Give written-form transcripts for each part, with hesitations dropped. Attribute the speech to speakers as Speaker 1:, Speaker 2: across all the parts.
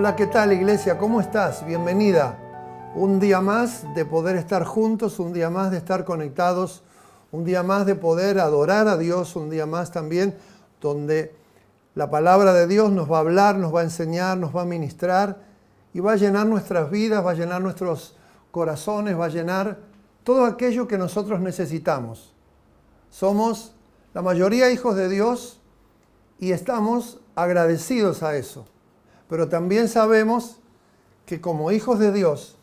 Speaker 1: Hola, ¿qué tal, iglesia? ¿Cómo estás? Bienvenida. Un día más de poder estar juntos, un día más de estar conectados, un día más de poder adorar a Dios, un día más también donde la palabra de Dios nos va a hablar, nos va a enseñar, nos va a ministrar y va a llenar nuestras vidas, va a llenar nuestros corazones, va a llenar todo aquello que nosotros necesitamos. Somos la mayoría hijos de Dios y estamos agradecidos a eso. Pero también sabemos que como hijos de Dios,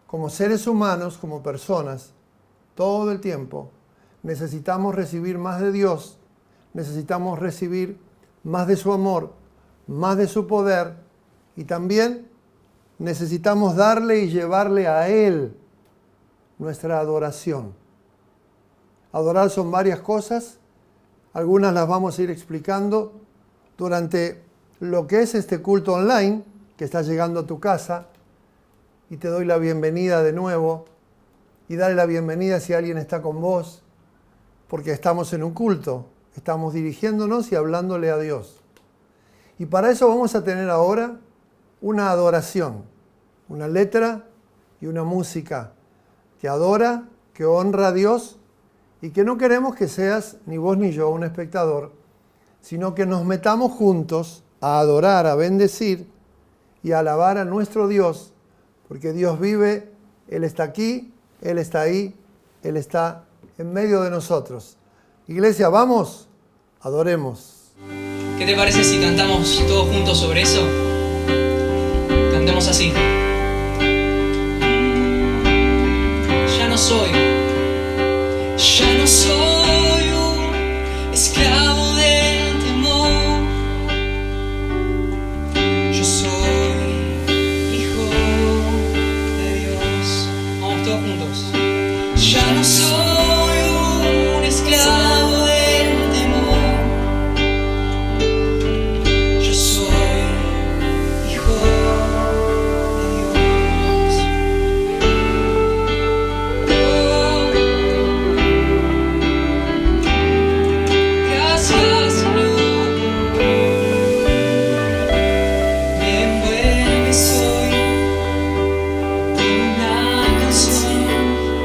Speaker 1: como seres humanos, como personas, todo el tiempo necesitamos recibir más de Dios, necesitamos recibir más de su amor, más de su poder y también necesitamos darle y llevarle a Él nuestra adoración. Adorar son varias cosas, algunas las vamos a ir explicando durante lo que es este culto online que está llegando a tu casa, y te doy la bienvenida de nuevo y dale la bienvenida si alguien está con vos, porque estamos en un culto, estamos dirigiéndonos y hablándole a Dios. Y para eso vamos a tener ahora una adoración, una letra y una música que adora, que honra a Dios y que no queremos que seas ni vos ni yo un espectador, sino que nos metamos juntos a adorar, a bendecir y a alabar a nuestro Dios, porque Dios vive, Él está aquí, Él está ahí, Él está en medio de nosotros. Iglesia, vamos, adoremos.
Speaker 2: ¿Qué te parece si cantamos todos juntos sobre eso? Cantemos así. Ya no soy un esclavo del temor. Yo soy hijo de Dios. Vamos todos juntos. Ya no soy un esclavo del temor. Yo soy hijo de Dios. Gracias, Señor. Me envuelves hoy en una canción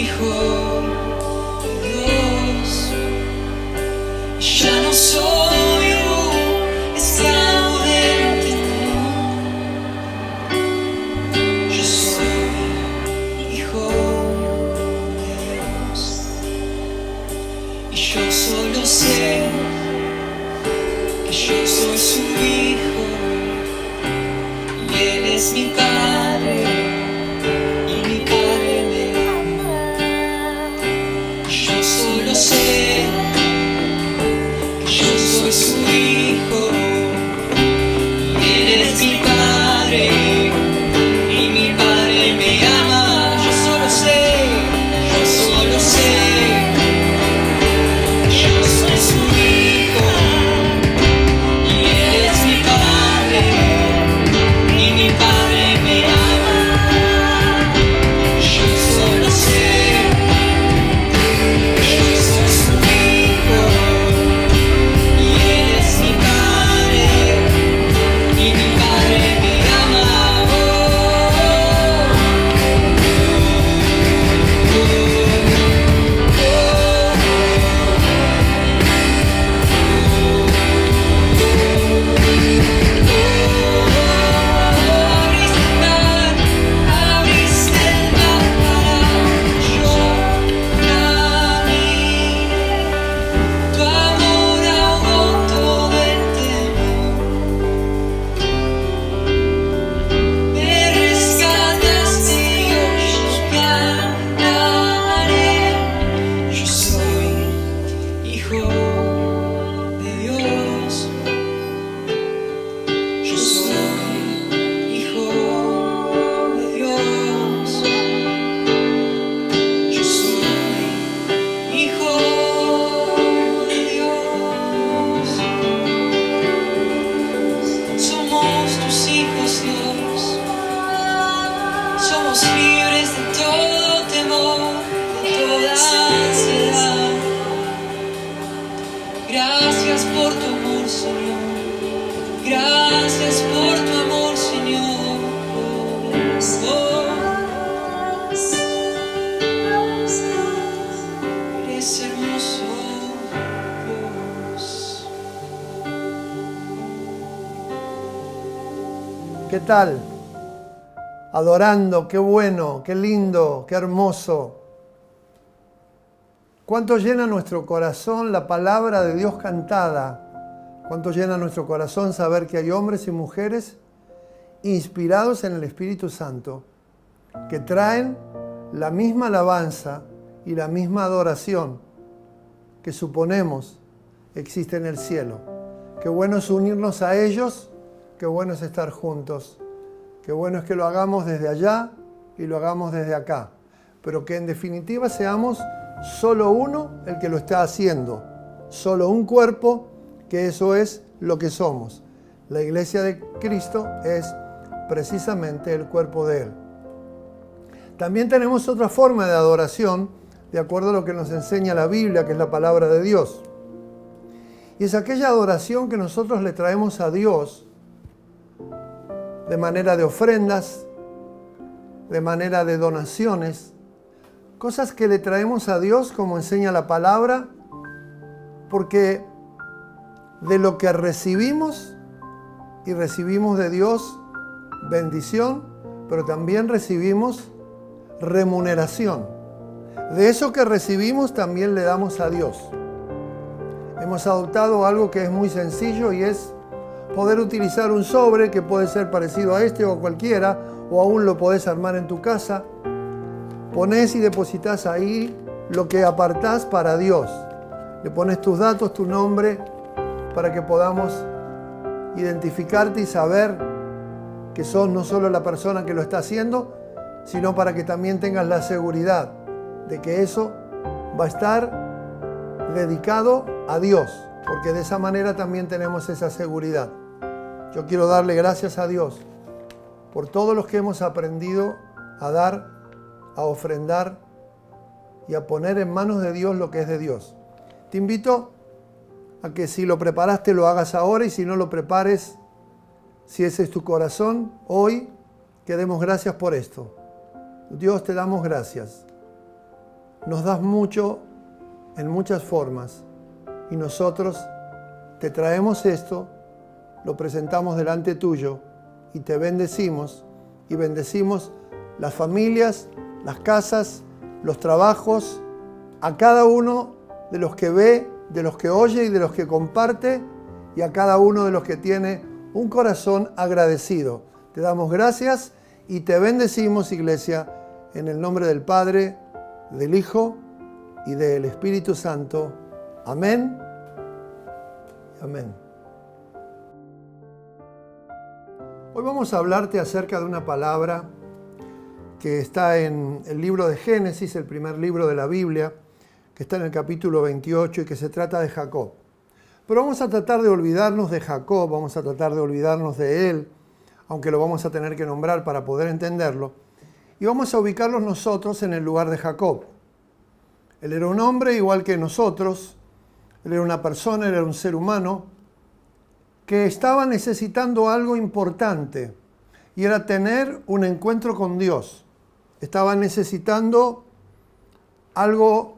Speaker 2: hijo de Dios. Ya no soy un esclavo del temor. Yo soy hijo de Dios. Y yo solo sé que yo soy su hijo. Y Él es mi Padre. Y mi Padre me ama. Yo solo sé que yo soy su hijo. Y Él es mi Padre. Y mi Padre me ama. Yo solo sé que yo soy su hijo. Y Él es mi Padre. Y mi Padre me ama. Yo solo sé que yo soy su hijo. Y Él es mi Padre. Y mi Padre me ama. Abriste el mar para yo caminar. Tu amor ahogó todo el temor. Me rescataste y hoy yo cantaré. Yo soy hijo de Dios. Yo soy hijo de Dios. Yo soy hijo de Dios. Somos tus hijos, Dios. Somos libres de todo temor, de toda ansiedad. Gracias por tu amor, Señor. Gracias por tu amor, Señor. Eres hermoso, Dios.
Speaker 1: ¿Qué tal? Adorando, qué bueno, qué lindo, qué hermoso. ¿Cuánto llena nuestro corazón la palabra de Dios cantada? ¿Cuánto llena nuestro corazón saber que hay hombres y mujeres inspirados en el Espíritu Santo que traen la misma alabanza y la misma adoración que suponemos existe en el cielo? Qué bueno es unirnos a ellos, qué bueno es estar juntos, qué bueno es que lo hagamos desde allá y lo hagamos desde acá, pero que en definitiva seamos solo uno el que lo está haciendo, solo un cuerpo, que eso es lo que somos. La iglesia de Cristo es precisamente el cuerpo de Él. También tenemos otra forma de adoración, de acuerdo a lo que nos enseña la Biblia, que es la palabra de Dios. Y es aquella adoración que nosotros le traemos a Dios de manera de ofrendas, de manera de donaciones, cosas que le traemos a Dios como enseña la palabra, porque de lo que recibimos, y recibimos de Dios bendición, pero también recibimos remuneración. De eso que recibimos también le damos a Dios. Hemos adoptado algo que es muy sencillo y es poder utilizar un sobre que puede ser parecido a este o a cualquiera, o aún lo podés armar en tu casa. Ponés y depositas ahí lo que apartás para Dios. Le pones tus datos, tu nombre, para que podamos identificarte y saber que sos no solo la persona que lo está haciendo, sino para que también tengas la seguridad de que eso va a estar dedicado a Dios, porque de esa manera también tenemos esa seguridad. Yo quiero darle gracias a Dios por todos los que hemos aprendido a dar, a ofrendar y a poner en manos de Dios lo que es de Dios. Te invito a que si lo preparaste lo hagas ahora, y si no lo prepares, si ese es tu corazón, hoy que demos gracias por esto. Dios, te damos gracias nos das mucho en muchas formas y nosotros te traemos esto, lo presentamos delante tuyo y te bendecimos y bendecimos las familias, las casas, los trabajos, a cada uno de los que ve, de los que oye y de los que comparte y a cada uno de los que tiene un corazón agradecido. Te damos gracias y te bendecimos, iglesia, en el nombre del Padre, del Hijo y del Espíritu Santo. Amén. Amén. Hoy vamos a hablarte acerca de una palabra que está en el libro de Génesis, el primer libro de la Biblia, que está en el capítulo 28 y que se trata de Jacob. Pero vamos a tratar de olvidarnos de Jacob, vamos a tratar de olvidarnos de él, aunque lo vamos a tener que nombrar para poder entenderlo, y vamos a ubicarlos nosotros en el lugar de Jacob. Él era un hombre igual que nosotros, él era una persona, él era un ser humano, que estaba necesitando algo importante, y era tener un encuentro con Dios. Estaba necesitando algo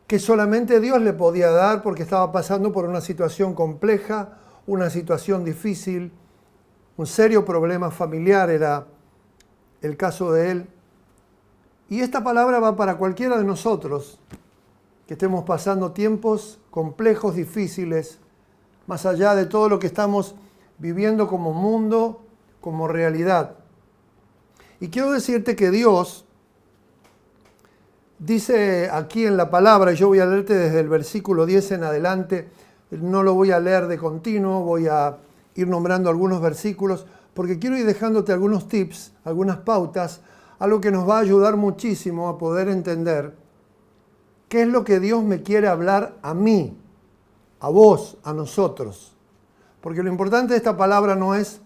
Speaker 1: que solamente Dios le podía dar porque estaba pasando por una situación compleja, una situación difícil, un serio problema familiar era el caso de él. Y esta palabra va para cualquiera de nosotros que estemos pasando tiempos complejos, difíciles, más allá de todo lo que estamos viviendo como mundo, como realidad. Y quiero decirte que Dios dice aquí en la palabra, y yo voy a leerte desde el versículo 10 en adelante, no lo voy a leer de continuo, voy a ir nombrando algunos versículos, porque quiero ir dejándote algunos tips, algunas pautas, algo que nos va a ayudar muchísimo a poder entender qué es lo que Dios me quiere hablar a mí, a vos, a nosotros. Porque lo importante de esta palabra no es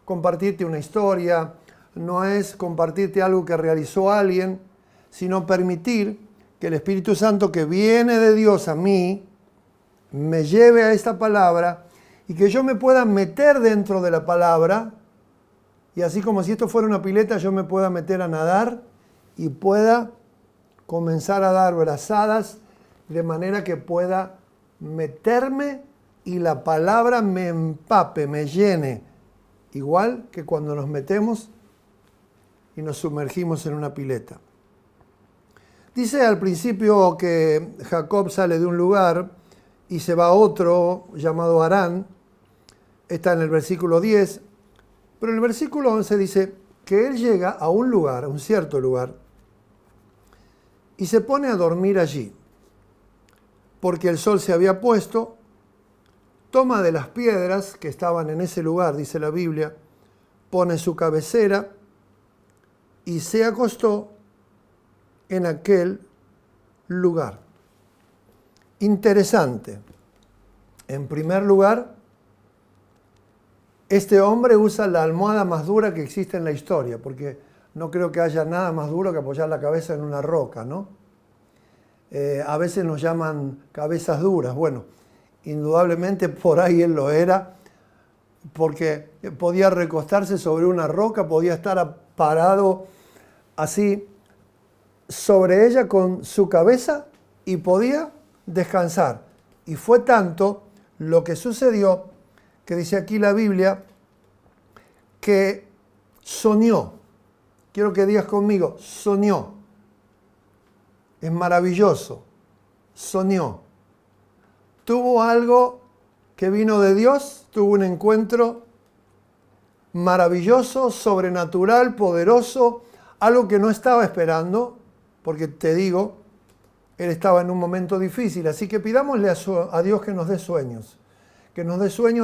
Speaker 1: compartirte una historia, no es compartirte algo que realizó alguien, sino permitir que el Espíritu Santo que viene de Dios a mí me lleve a esta palabra y que yo me pueda meter dentro de la palabra y así como si esto fuera una pileta yo me pueda meter a nadar y pueda comenzar a dar brazadas de manera que pueda meterme y la palabra me empape, me llene, igual que cuando nos metemos y nos sumergimos en una pileta. Dice al principio que Jacob sale de un lugar y se va a otro llamado Harán. Está en el versículo 10. Pero en el versículo 11 dice que él llega a un lugar, a un cierto lugar, y se pone a dormir allí. Porque el sol se había puesto, toma de las piedras que estaban en ese lugar, dice la Biblia, pone su cabecera y se acostó en aquel lugar. Interesante. En primer lugar, este hombre usa la almohada más dura que existe en la historia, porque no creo que haya nada más duro que apoyar la cabeza en una roca, ¿no? A veces nos llaman cabezas duras. Bueno, indudablemente por ahí él lo era, porque podía recostarse sobre una roca, podía estar parado así sobre ella con su cabeza y podía descansar. Y fue tanto lo que sucedió que dice aquí la Biblia que soñó. Quiero que digas conmigo, soñó. Es maravilloso. Soñó. Tuvo algo que vino de Dios, tuvo un encuentro maravilloso, sobrenatural, poderoso, algo que no estaba esperando, porque te digo, él estaba en un momento difícil, así que pidámosle a Dios que nos dé sueños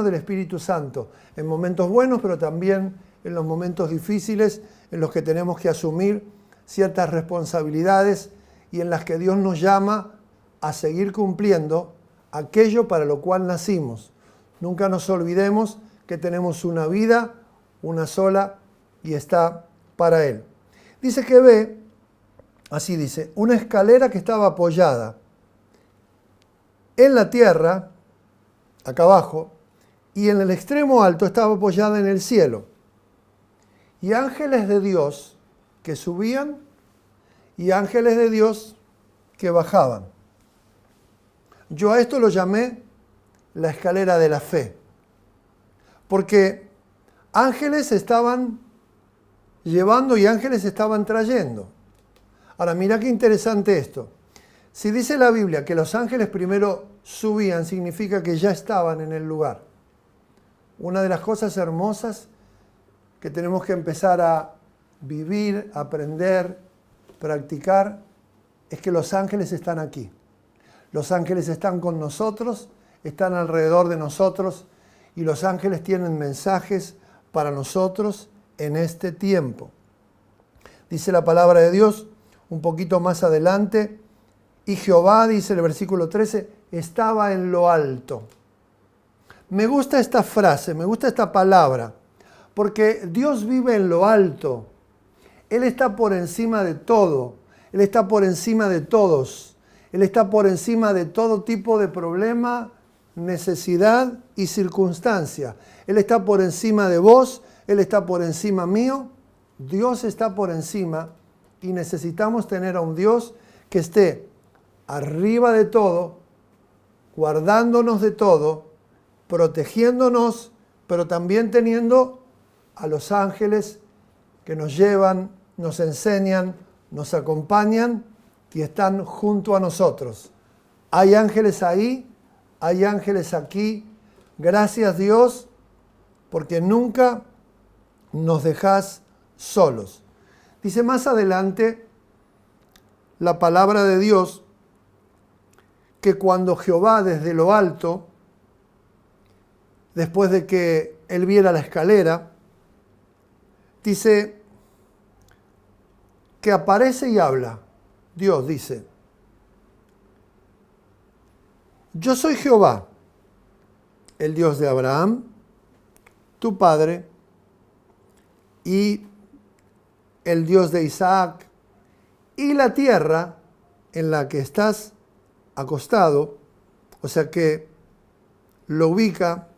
Speaker 1: del Espíritu Santo, en momentos buenos, pero también en los momentos difíciles, en los que tenemos que asumir ciertas responsabilidades y en las que Dios nos llama a seguir cumpliendo aquello para lo cual nacimos. Nunca nos olvidemos que tenemos una vida, una sola, y está para Él. Dice que ve, así dice, una escalera que estaba apoyada en la tierra, acá abajo, y en el extremo alto estaba apoyada en el cielo. Y ángeles de Dios que subían y ángeles de Dios que bajaban. Yo a esto lo llamé la escalera de la fe, porque ángeles estaban llevando y ángeles estaban trayendo. Ahora, mira qué interesante esto. Si dice la Biblia que los ángeles primero subían, significa que ya estaban en el lugar. Una de las cosas hermosas que tenemos que empezar a vivir, aprender, practicar, es que los ángeles están aquí. Los ángeles están con nosotros, están alrededor de nosotros, y los ángeles tienen mensajes para nosotros en este tiempo. Dice la palabra de Dios un poquito más adelante, y Jehová, dice el versículo 13, estaba en lo alto. Me gusta esta frase, me gusta esta palabra, porque Dios vive en lo alto. Él está por encima de todo, Él está por encima de todos, Él está por encima de todo tipo de problema, necesidad y circunstancia. Él está por encima de vos, Él está por encima mío, Dios está por encima, y necesitamos tener a un Dios que esté arriba de todo, guardándonos de todo, protegiéndonos, pero también teniendo a los ángeles que nos llevan, nos enseñan, nos acompañan y están junto a nosotros. Hay ángeles ahí, hay ángeles aquí. Gracias Dios, porque nunca nos dejás solos. Dice más adelante la palabra de Dios que cuando Jehová desde lo alto, después de que él viera la escalera, dice que aparece y habla. Dios dice, yo soy Jehová, el Dios de Abraham, tu padre, y el Dios de Isaac, y la tierra en la que estás acostado, o sea que lo ubica,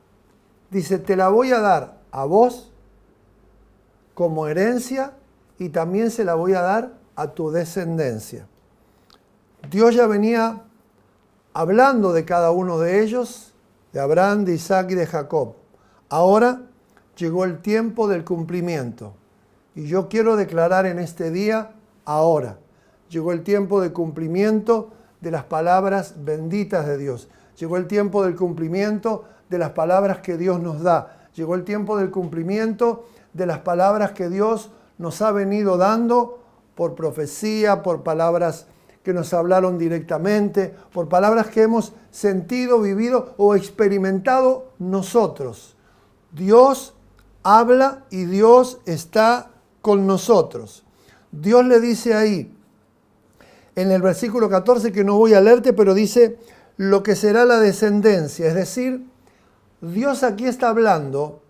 Speaker 1: dice, te la voy a dar a vos como herencia y también se la voy a dar a tu descendencia. Dios ya venía hablando de cada uno de ellos, de Abraham, de Isaac y de Jacob. Ahora llegó el tiempo del cumplimiento. Y yo quiero declarar en este día, ahora, llegó el tiempo del cumplimiento de las palabras benditas de Dios. Llegó el tiempo del cumplimiento de las palabras que Dios nos da. Llegó el tiempo del cumplimiento de las palabras que Dios nos ha venido dando por profecía, por palabras que nos hablaron directamente, por palabras que hemos sentido, vivido o experimentado nosotros. Dios habla y Dios está con nosotros. Dios le dice ahí, en el versículo 14, que no voy a leerte, pero dice lo que será la descendencia. Es decir, Dios aquí está hablando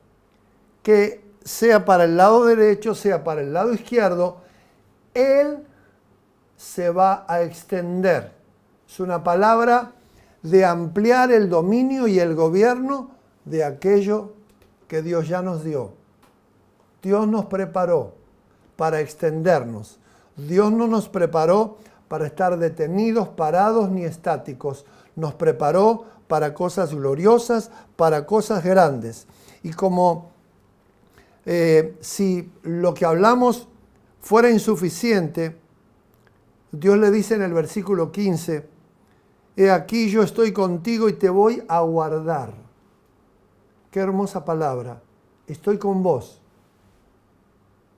Speaker 1: que sea para el lado derecho, sea para el lado izquierdo, Él se va a extender. Es una palabra de ampliar el dominio y el gobierno de aquello que Dios ya nos dio. Dios nos preparó para extendernos. Dios no nos preparó para estar detenidos, parados ni estáticos. Nos preparó para cosas gloriosas, para cosas grandes. Y como si lo que hablamos fuera insuficiente, Dios le dice en el versículo 15, he aquí yo estoy contigo y te voy a guardar. Qué hermosa palabra. Estoy con vos,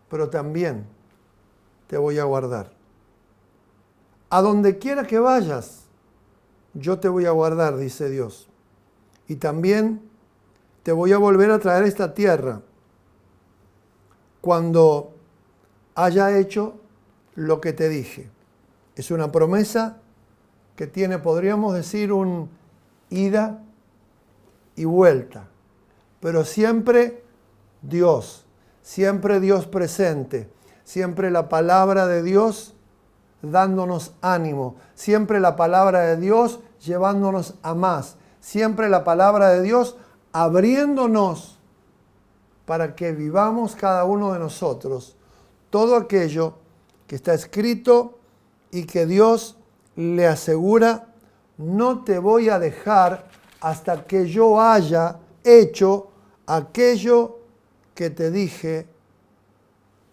Speaker 1: pero también te voy a guardar. A donde quiera que vayas, yo te voy a guardar, dice Dios. Y también te voy a volver a traer a esta tierra cuando haya hecho lo que te dije. Es una promesa que tiene, podríamos decir, un ida y vuelta. Pero siempre Dios presente, siempre la palabra de Dios dándonos ánimo, siempre la palabra de Dios llevándonos a más, siempre la palabra de Dios abriéndonos para que vivamos cada uno de nosotros todo aquello que está escrito y que Dios le asegura, no te voy a dejar hasta que yo haya hecho aquello que te dije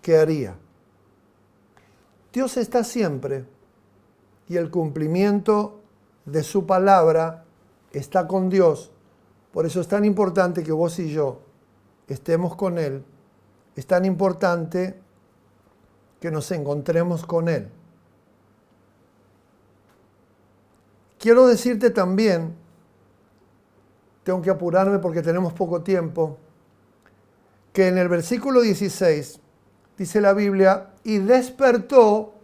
Speaker 1: que haría. Dios está siempre y el cumplimiento de su palabra está con Dios. Por eso es tan importante que vos y yo estemos con Él. Es tan importante que nos encontremos con Él. Quiero decirte también, tengo que apurarme porque tenemos poco tiempo, que en el versículo 16 dice la Biblia, y despertó,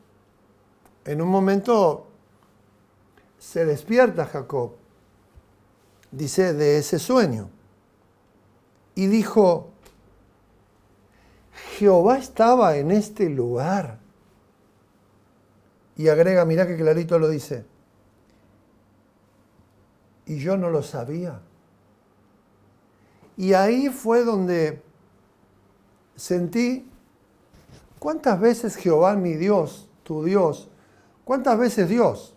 Speaker 1: en un momento se despierta Jacob, dice, de ese sueño, y dijo, Jehová estaba en este lugar. Y agrega, mirá que clarito lo dice, y yo no lo sabía. Y ahí fue donde sentí cuántas veces Jehová, mi Dios, tu Dios, cuántas veces Dios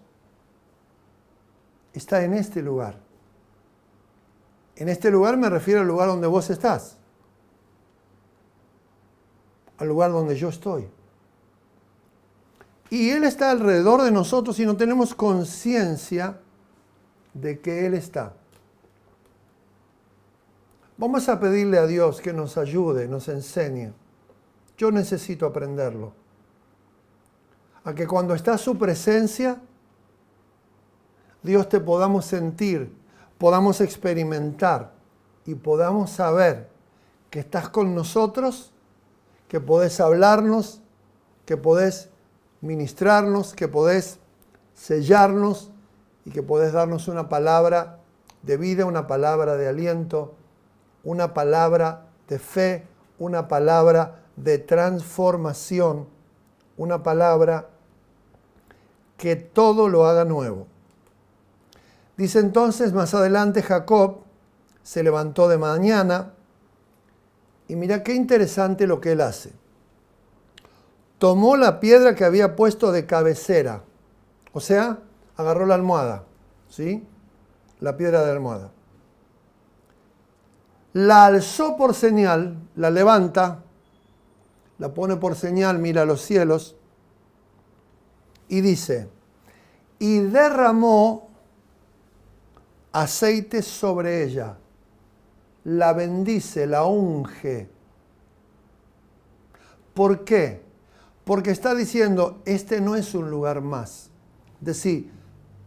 Speaker 1: está en este lugar. En este lugar me refiero al lugar donde vos estás, al lugar donde yo estoy. Y Él está alrededor de nosotros y no tenemos conciencia de que Él está. Vamos a pedirle a Dios que nos ayude, nos enseñe. Yo necesito aprenderlo. A que cuando está su presencia, Dios te podamos sentir, podamos experimentar y podamos saber que estás con nosotros, que podés hablarnos, que podés ministrarnos, que podés sellarnos y que podés darnos una palabra de vida, una palabra de aliento, una palabra de fe, una palabra de transformación, una palabra que todo lo haga nuevo. Dice entonces más adelante Jacob se levantó de mañana y mira qué interesante lo que él hace. Tomó la piedra que había puesto de cabecera, o sea, agarró la almohada, ¿sí? La piedra de la almohada. La alzó por señal, la levanta, la pone por señal, mira a los cielos y dice, y derramó aceite sobre ella, la bendice, la unge. ¿Por qué? Porque está diciendo, este no es un lugar más. Decir,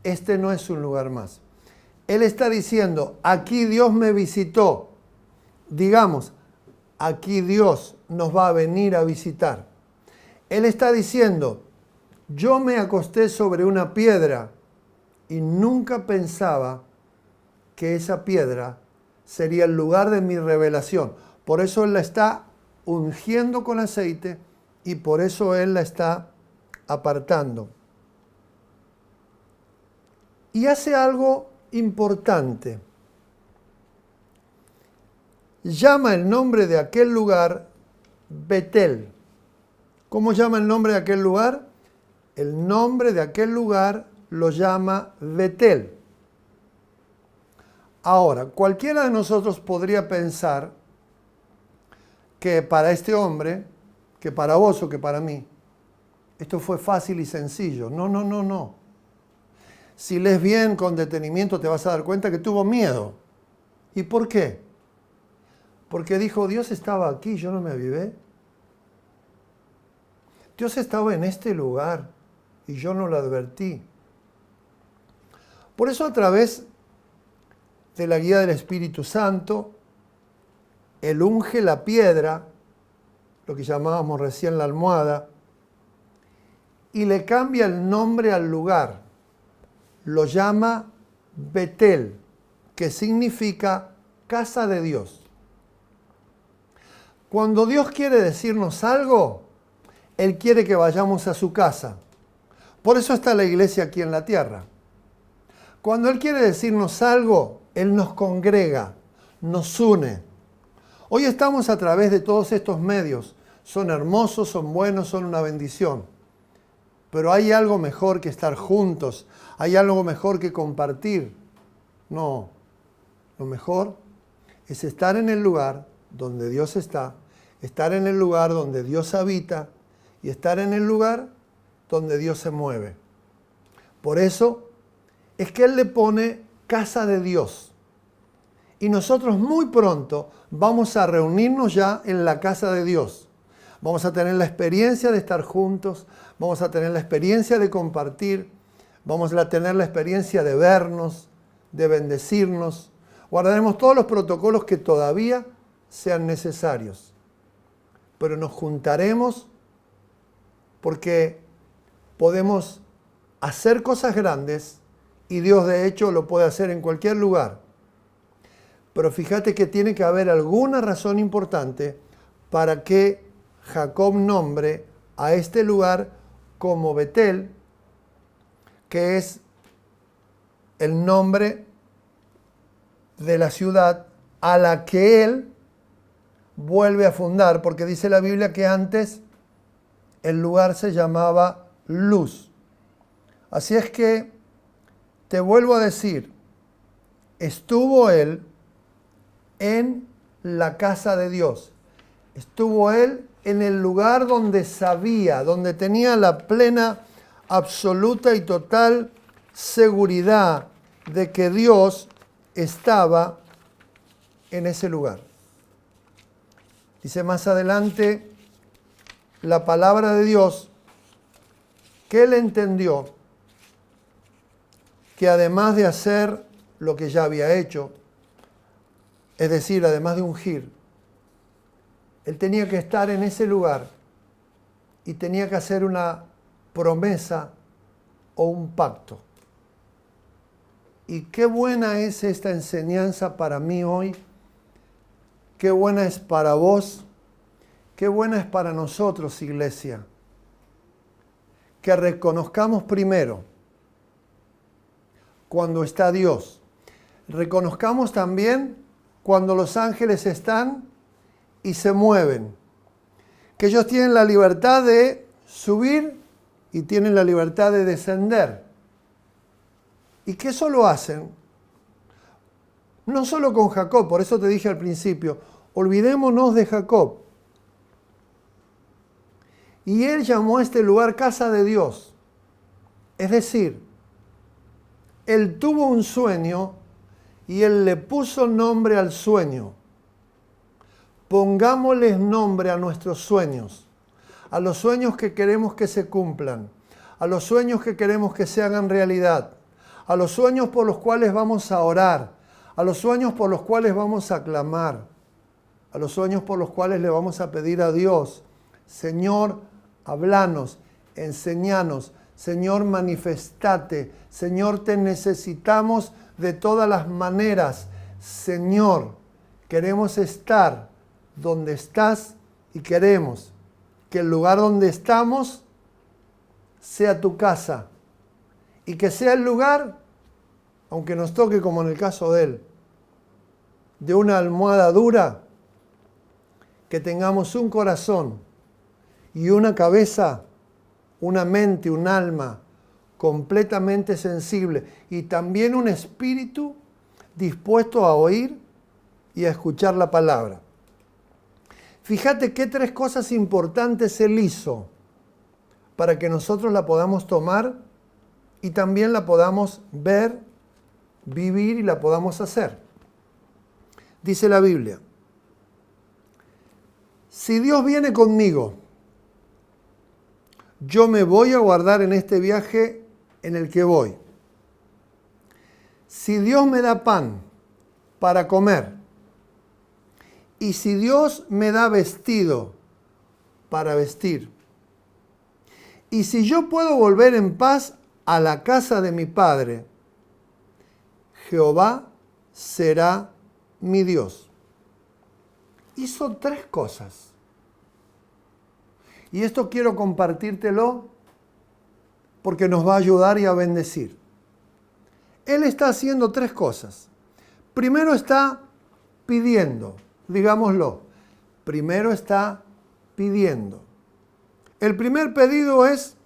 Speaker 1: este no es un lugar más. Él está diciendo, aquí Dios me visitó. Digamos, aquí Dios nos va a venir a visitar. Él está diciendo, yo me acosté sobre una piedra y nunca pensaba que esa piedra sería el lugar de mi revelación. Por eso Él la está ungiendo con aceite y por eso Él la está apartando. Y hace algo importante. Llama el nombre de aquel lugar Betel. ¿Cómo llama el nombre de aquel lugar? El nombre de aquel lugar lo llama Betel. Ahora, cualquiera de nosotros podría pensar que para este hombre, que para vos o que para mí, esto fue fácil y sencillo. No. Si lees bien, con detenimiento, te vas a dar cuenta que tuvo miedo. ¿Y por qué? Porque dijo, Dios estaba aquí, yo no me avivé. Dios estaba en este lugar y yo no lo advertí. Por eso a través de la guía del Espíritu Santo, Él unge la piedra, lo que llamábamos recién la almohada, y le cambia el nombre al lugar. Lo llama Betel, que significa casa de Dios. Cuando Dios quiere decirnos algo, Él quiere que vayamos a su casa. Por eso está la iglesia aquí en la tierra. Cuando Él quiere decirnos algo, Él nos congrega, nos une. Hoy estamos a través de todos estos medios. Son hermosos, son buenos, son una bendición. pero hay algo mejor que estar juntos, hay algo mejor que compartir. No, lo mejor es estar en el lugar donde Dios está, estar en el lugar donde Dios habita y estar en el lugar donde Dios se mueve. Por eso es que Él le pone casa de Dios. Y nosotros muy pronto vamos a reunirnos ya en la casa de Dios. Vamos a tener la experiencia de estar juntos, vamos a tener la experiencia de compartir, vamos a tener la experiencia de vernos, de bendecirnos. Guardaremos todos los protocolos que todavía sean necesarios. Pero nos juntaremos porque podemos hacer cosas grandes y Dios de hecho lo puede hacer en cualquier lugar. Pero fíjate que tiene que haber alguna razón importante para que Jacob nombre a este lugar como Betel, que es el nombre de la ciudad a la que él vuelve a fundar, porque dice la Biblia que antes el lugar se llamaba Luz. Así es que te vuelvo a decir, estuvo él en la casa de Dios. Estuvo él en el lugar donde sabía, donde tenía la plena, absoluta y total seguridad de que Dios estaba en ese lugar. Dice más adelante la palabra de Dios que él entendió que además de hacer lo que ya había hecho, es decir, además de ungir, él tenía que estar en ese lugar y tenía que hacer una promesa o un pacto. Y qué buena es esta enseñanza para mí hoy, qué buena es para vos, qué buena es para nosotros, iglesia, que reconozcamos primero cuando está Dios. Reconozcamos también cuando los ángeles están y se mueven. Que ellos tienen la libertad de subir y tienen la libertad de descender. Y que eso lo hacen, no solo con Jacob, por eso te dije al principio, olvidémonos de Jacob. Y él llamó a este lugar casa de Dios. Es decir, él tuvo un sueño y él le puso nombre al sueño. Pongámosles nombre a nuestros sueños, a los sueños que queremos que se cumplan, a los sueños que queremos que se hagan realidad, a los sueños por los cuales vamos a orar, a los sueños por los cuales vamos a clamar, a los sueños por los cuales le vamos a pedir a Dios, Señor, hablanos, enseñanos, Señor, manifestate, Señor, te necesitamos de todas las maneras, Señor, queremos estar donde estás y queremos que el lugar donde estamos sea tu casa y que sea el lugar, aunque nos toque como en el caso de él, de una almohada dura, que tengamos un corazón y una cabeza, una mente, un alma completamente sensible y también un espíritu dispuesto a oír y a escuchar la palabra. Fíjate qué tres cosas importantes él hizo para que nosotros la podamos tomar y también la podamos ver, vivir y la podamos hacer. Dice la Biblia, si Dios viene conmigo, yo me voy a guardar en este viaje en el que voy. Si Dios me da pan para comer, y si Dios me da vestido para vestir, y si yo puedo volver en paz a la casa de mi Padre, Jehová será mi Dios. Hizo tres cosas. Y esto quiero compartírtelo porque nos va a ayudar y a bendecir. Él está haciendo tres cosas. Primero está pidiendo, digámoslo. Primero está pidiendo. El primer pedido es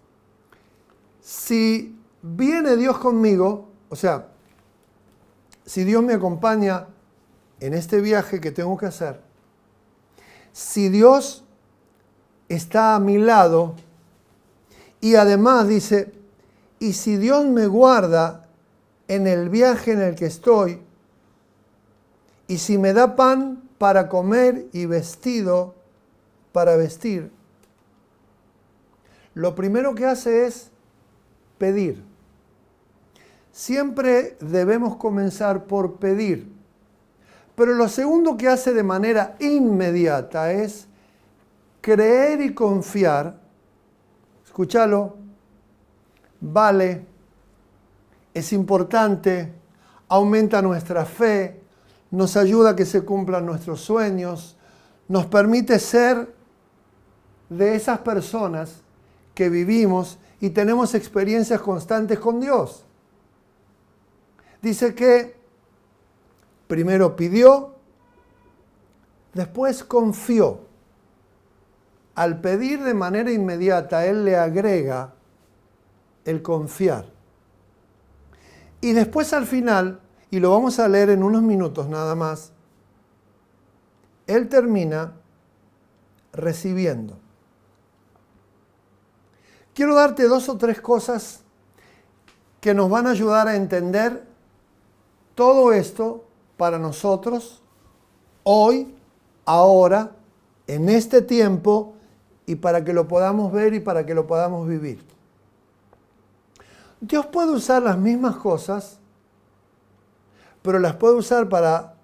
Speaker 1: si viene Dios conmigo, o sea, si Dios me acompaña en este viaje que tengo que hacer, si Dios está a mi lado y además dice, y si Dios me guarda en el viaje en el que estoy, y si me da pan para comer y vestido para vestir, lo primero que hace es pedir. Siempre debemos comenzar por pedir. Pero lo segundo que hace de manera inmediata es creer y confiar. Escúchalo. Vale. Es importante. Aumenta nuestra fe. Nos ayuda a que se cumplan nuestros sueños. Nos permite ser de esas personas que vivimos y tenemos experiencias constantes con Dios. Dice que primero pidió, después confió. Al pedir de manera inmediata, él le agrega el confiar. Y después al final, y lo vamos a leer en unos minutos nada más, él termina recibiendo. Quiero darte 2 o 3 cosas que nos van a ayudar a entender todo esto para nosotros, hoy, ahora, en este tiempo, y para que lo podamos ver y para que lo podamos vivir. Dios puede usar las mismas cosas, pero las puede usar para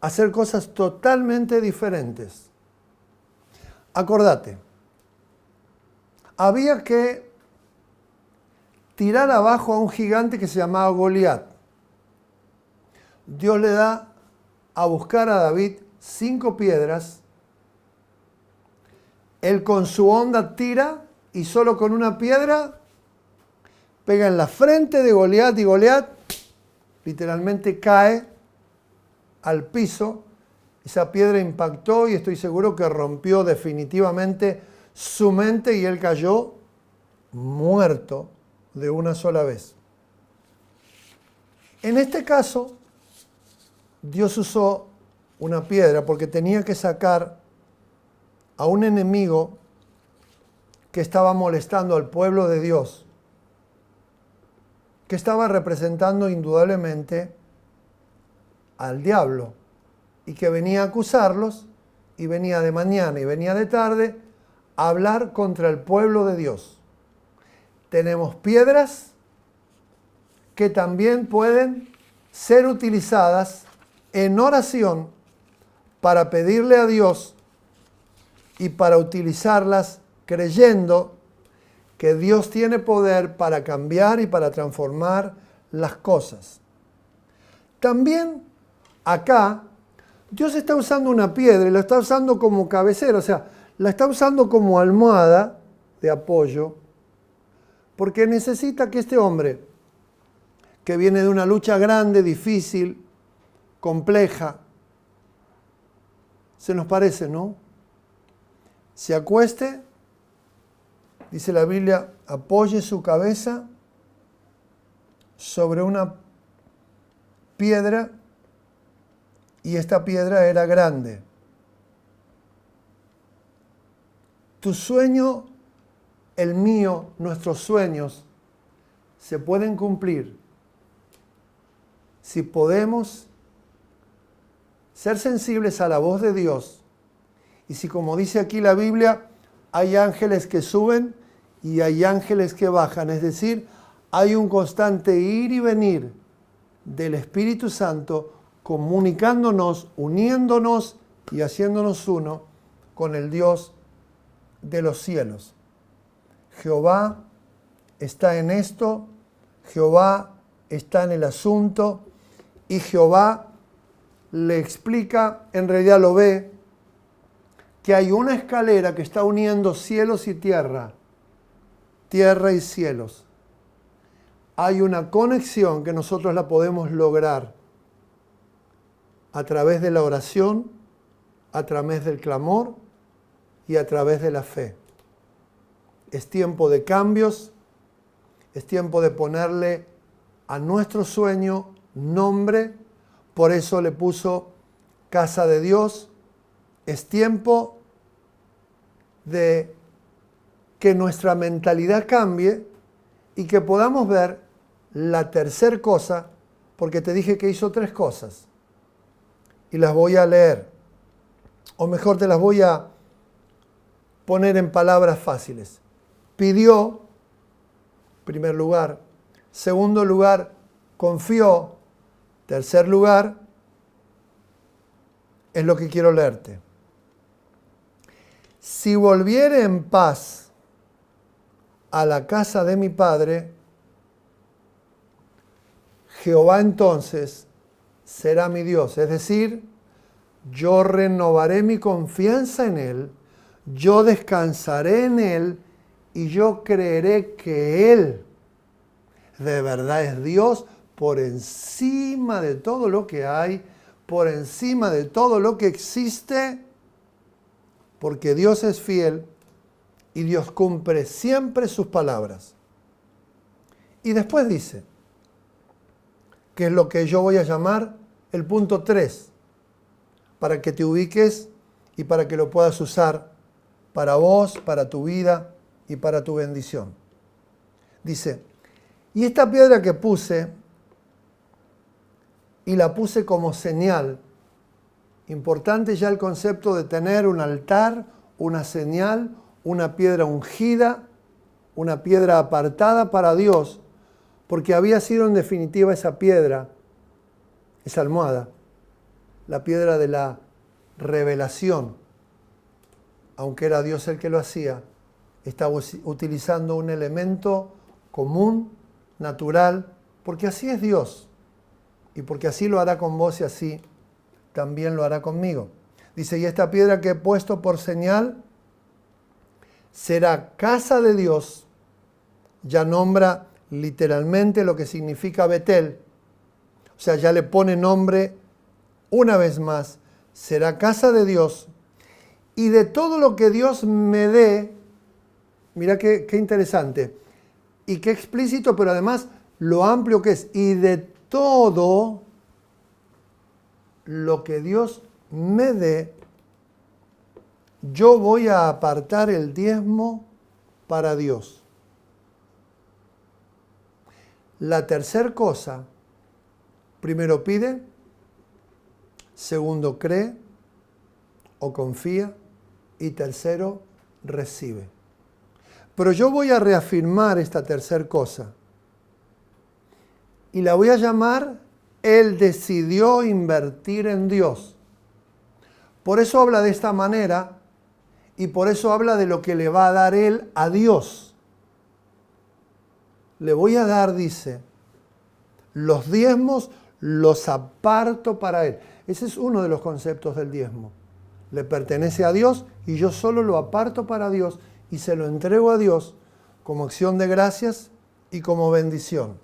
Speaker 1: hacer cosas totalmente diferentes. Acordate, había que tirar abajo a un gigante que se llamaba Goliat. Dios le da a buscar a David 5 piedras. Él con su honda tira y solo con una piedra pega en la frente de Goliat y Goliat literalmente cae al piso. Esa piedra impactó y estoy seguro que rompió definitivamente su mente y él cayó muerto de una sola vez. En este caso, Dios usó una piedra porque tenía que sacar a un enemigo que estaba molestando al pueblo de Dios, que estaba representando indudablemente al diablo y que venía a acusarlos y venía de mañana y venía de tarde a hablar contra el pueblo de Dios. Tenemos piedras que también pueden ser utilizadas en oración para pedirle a Dios y para utilizarlas creyendo que Dios tiene poder para cambiar y para transformar las cosas. También acá Dios está usando una piedra y la está usando como cabecera, o sea, la está usando como almohada de apoyo, porque necesita que este hombre, que viene de una lucha grande, difícil, compleja, se nos parece, ¿no? Se acueste, dice la Biblia, apoye su cabeza sobre una piedra y esta piedra era grande. Tu sueño, el mío, nuestros sueños se pueden cumplir si podemos ser sensibles a la voz de Dios. Y si, como dice aquí la Biblia, hay ángeles que suben y hay ángeles que bajan, es decir, hay un constante ir y venir del Espíritu Santo comunicándonos, uniéndonos y haciéndonos uno con el Dios de los cielos. Jehová está en esto, Jehová está en el asunto y Jehová le explica, en realidad lo ve, que hay una escalera que está uniendo cielos y tierra, tierra y cielos. Hay una conexión que nosotros la podemos lograr a través de la oración, a través del clamor y a través de la fe. Es tiempo de cambios, Es tiempo de ponerle a nuestro sueño nombre. Por eso le puso Casa de Dios. Es tiempo de que nuestra mentalidad cambie y que podamos ver la tercera cosa, porque te dije que hizo 3 cosas. Y las voy a leer. O mejor, te las voy a poner en palabras fáciles. Pidió, primer lugar. Segundo lugar, confió. Tercer lugar, es lo que quiero leerte. Si volviere en paz a la casa de mi padre, Jehová entonces será mi Dios. Es decir, yo renovaré mi confianza en Él, yo descansaré en Él y yo creeré que Él de verdad es Dios por encima de todo lo que hay, por encima de todo lo que existe, porque Dios es fiel y Dios cumple siempre sus palabras. Y después dice, que es lo que yo voy a llamar el punto 3, para que te ubiques y para que lo puedas usar para vos, para tu vida y para tu bendición. Dice, y esta piedra que puse, y la puse como señal, importante ya el concepto de tener un altar, una señal, una piedra ungida, una piedra apartada para Dios, porque había sido en definitiva esa piedra, esa almohada, la piedra de la revelación. Aunque era Dios el que lo hacía, estaba utilizando un elemento común, natural, porque así es Dios. Y porque así lo hará con vos y así también lo hará conmigo. Dice, y esta piedra que he puesto por señal será casa de Dios. Ya nombra literalmente lo que significa Betel. O sea, ya le pone nombre una vez más. Será casa de Dios. Y de todo lo que Dios me dé, mira qué interesante. Y qué explícito, pero además lo amplio que es. Y de todo lo que Dios me dé, yo voy a apartar el diezmo para Dios. La tercera cosa, primero pide, segundo cree o confía y tercero recibe. Pero yo voy a reafirmar esta tercera cosa y la voy a llamar, Él decidió invertir en Dios. Por eso habla de esta manera y por eso habla de lo que le va a dar Él a Dios. Le voy a dar, dice, los diezmos los aparto para Él. Ese es uno de los conceptos del diezmo. Le pertenece a Dios y yo solo lo aparto para Dios y se lo entrego a Dios como acción de gracias y como bendición.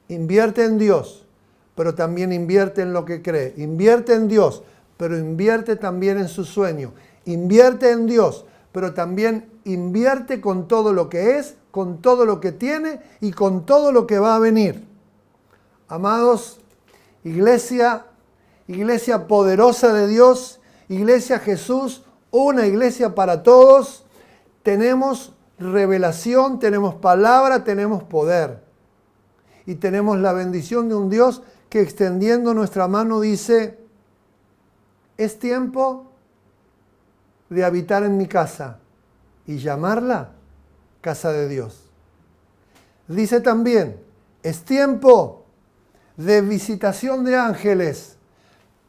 Speaker 1: Invierte en Dios, pero también invierte en lo que cree. Invierte en Dios, pero invierte también en su sueño. Invierte en Dios, pero también invierte con todo lo que es, con todo lo que tiene y con todo lo que va a venir. Amados, iglesia poderosa de Dios, iglesia Jesús, una iglesia para todos, tenemos revelación, tenemos palabra, tenemos poder. Y tenemos la bendición de un Dios que extendiendo nuestra mano dice, es tiempo de habitar en mi casa y llamarla casa de Dios. Dice también, es tiempo de visitación de ángeles.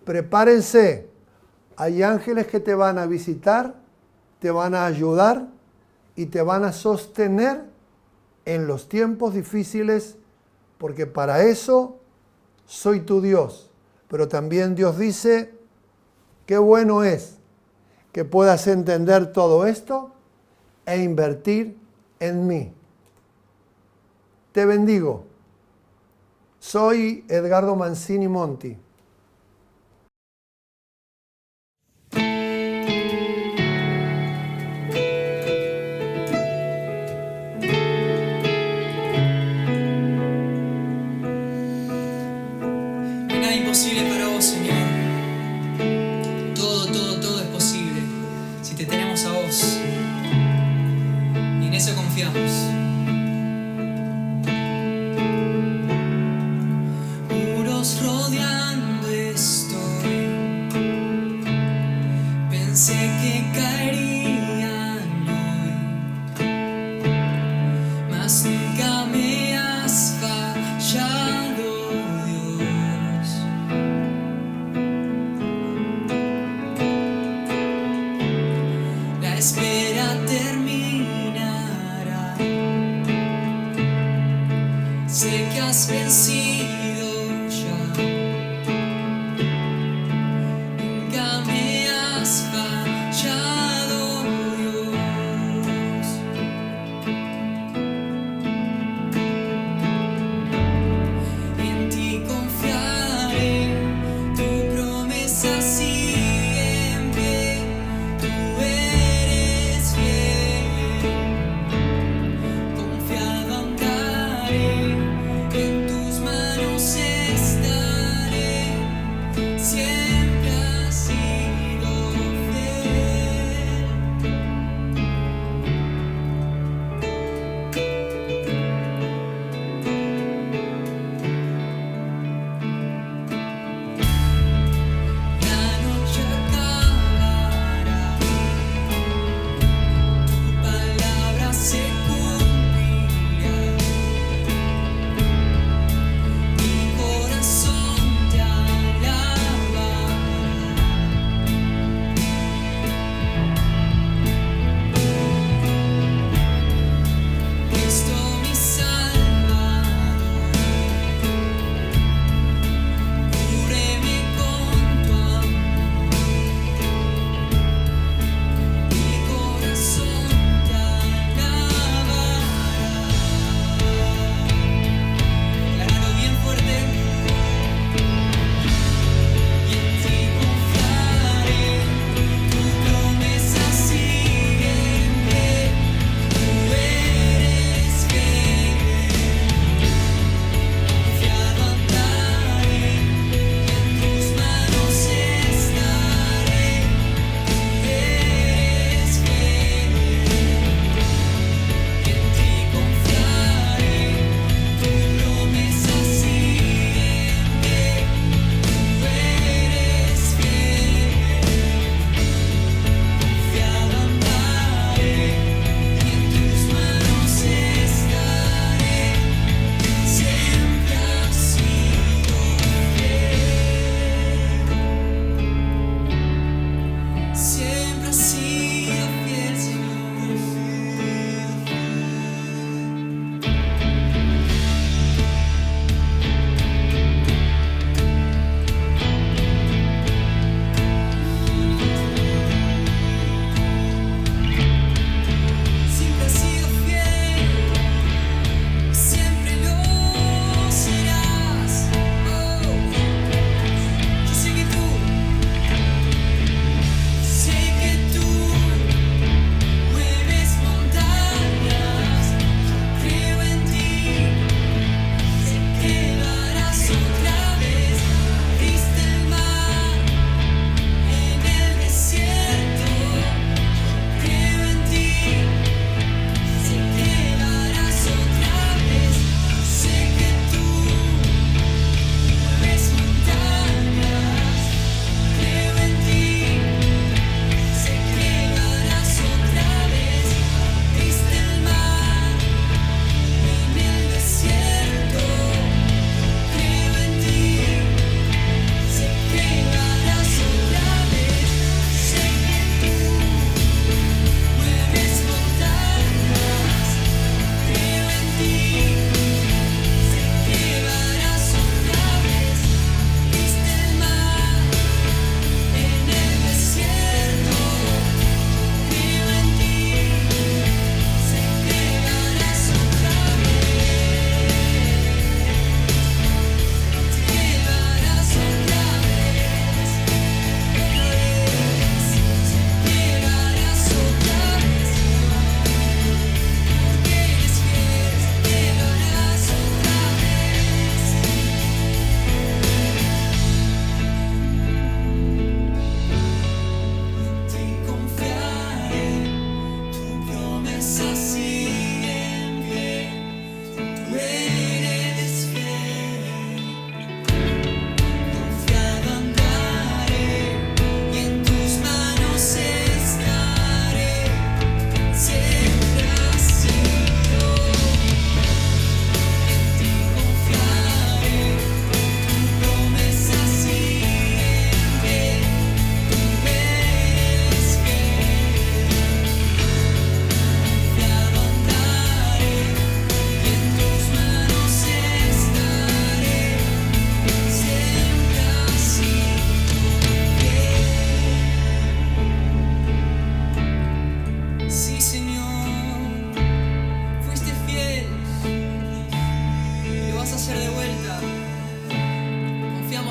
Speaker 1: Prepárense, hay ángeles que te van a visitar, te van a ayudar y te van a sostener en los tiempos difíciles, porque para eso soy tu Dios. Pero también Dios dice, qué bueno es que puedas entender todo esto e invertir en mí. Te bendigo. Soy Edgardo Mancini Monti.
Speaker 2: posible para vos, Señor. Todo es posible si te tenemos a vos. Y en eso confiamos. Muros rodeando estoy. Pensé que caerían hoy, mas nunca me has fallado, Dios. La espera terminará. Sé que has vencido ya. Nunca me has fallado, Dios. En ti confiaré, tu promesa sigue en pie. Tú eres fiel, confiado andaré, en tus manos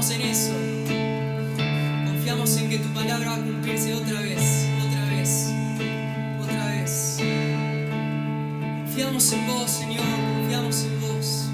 Speaker 2: confiamos en eso. Confiamos en que tu palabra va a cumplirse otra vez, otra vez, otra vez. Confiamos en vos, Señor, confiamos en vos.